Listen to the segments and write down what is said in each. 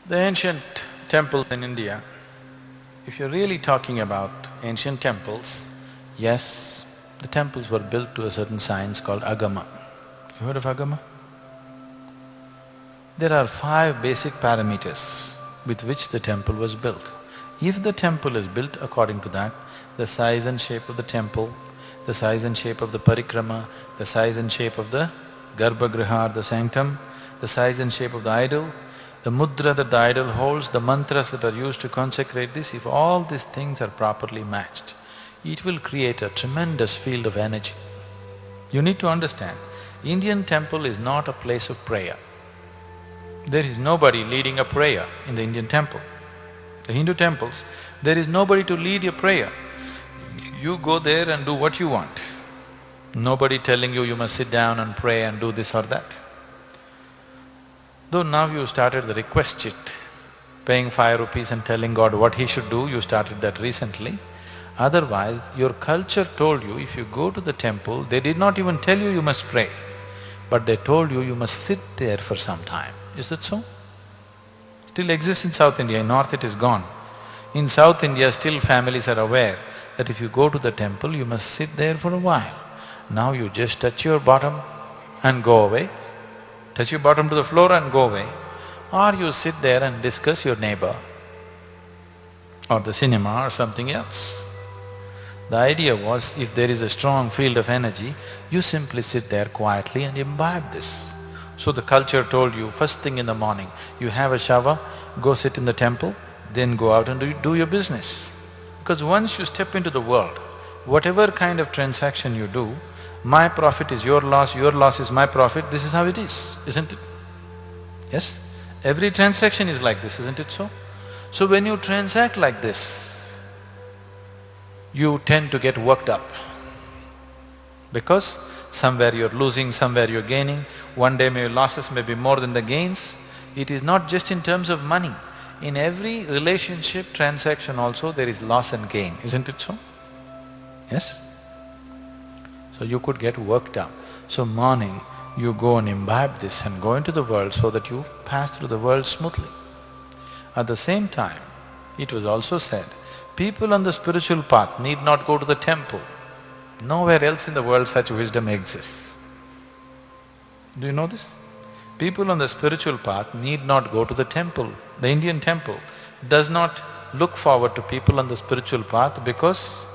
The ancient temples in India, if you're really talking about ancient temples, yes, the temples were built to a certain science called agama. You heard of agama? There are 5 basic parameters with which the temple was built. If the temple is built according to that, the size and shape of the temple, the size and shape of the parikrama, the size and shape of the garbhagriha or the sanctum, the size and shape of the idol, the mudra that the idol holds, the mantras that are used to consecrate this, if all these things are properly matched, it will create a tremendous field of energy. You need to understand, Indian temple is not a place of prayer. There is nobody leading a prayer in the Indian temple. The Hindu temples, there is nobody to lead your prayer. You go there and do what you want. Nobody telling you must sit down and pray and do this or that. Though now you started the request sheet, paying 5 rupees and telling God what he should do, you started that recently. Otherwise, your culture told you if you go to the temple, they did not even tell you must pray, but they told you must sit there for some time. Is that so? Still exists in South India, in North it is gone. In South India, still families are aware that if you go to the temple, you must sit there for a while. Now you just touch your bottom and go away, touch your bottom to the floor and go away, or you sit there and discuss your neighbor or the cinema or something else. The idea was, if there is a strong field of energy, you simply sit there quietly and imbibe this. So the culture told you, first thing in the morning, you have a shower, go sit in the temple, then go out and do your business. Because once you step into the world, whatever kind of transaction you do, my profit is your loss is my profit, this is how it is, isn't it? Yes? Every transaction is like this, isn't it so? So when you transact like this, you tend to get worked up. Because somewhere you're losing, somewhere you're gaining, one day your losses may be more than the gains. It is not just in terms of money. In every relationship, transaction also, there is loss and gain, isn't it so? Yes? So you could get worked up. So morning, you go and imbibe this and go into the world so that you pass through the world smoothly. At the same time, it was also said, people on the spiritual path need not go to the temple. Nowhere else in the world such wisdom exists. Do you know this? People on the spiritual path need not go to the temple. The Indian temple does not look forward to people on the spiritual path because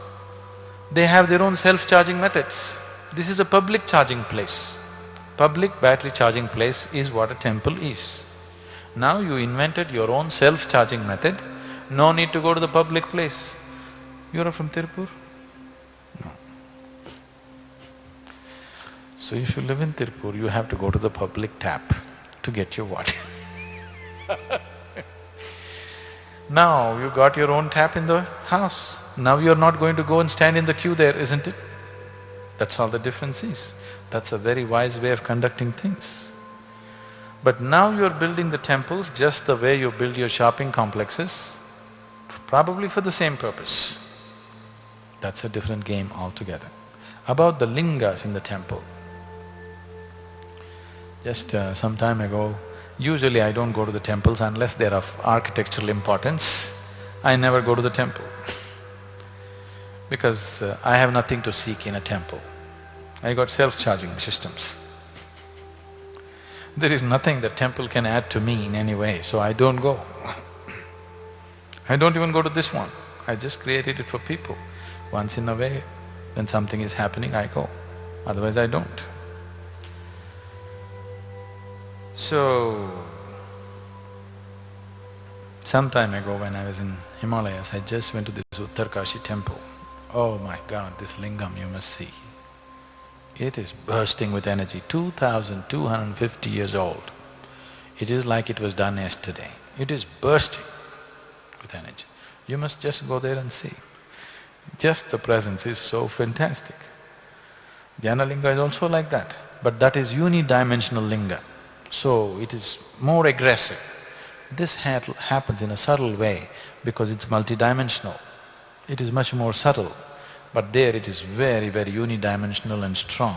they have their own self-charging methods. This is a public charging place. Public battery charging place is what a temple is. Now you invented your own self-charging method, no need to go to the public place. You are from Tirupur? No. So if you live in Tirupur, you have to go to the public tap to get your water. Now you got your own tap in the house. Now you're not going to go and stand in the queue there, isn't it? That's all the difference is. That's a very wise way of conducting things. But now you're building the temples just the way you build your shopping complexes, probably for the same purpose. That's a different game altogether. About the lingas in the temple. Just some time ago, usually I don't go to the temples unless they're of architectural importance. I never go to the temple because I have nothing to seek in a temple. I got self-charging systems. There is nothing that temple can add to me in any way, so I don't go. I don't even go to this one, I just created it for people. Once in a way, when something is happening, I go, otherwise I don't. So, some time ago when I was in Himalayas, I just went to this Uttarkashi temple. Oh my God, this lingam you must see. It is bursting with energy, 2,250 years old. It is like it was done yesterday. It is bursting with energy. You must just go there and see. Just the presence is so fantastic. Dhyana linga is also like that, but that is unidimensional linga. So it is more aggressive. This happens in a subtle way because it's multidimensional. It is much more subtle, but there it is very, very unidimensional and strong.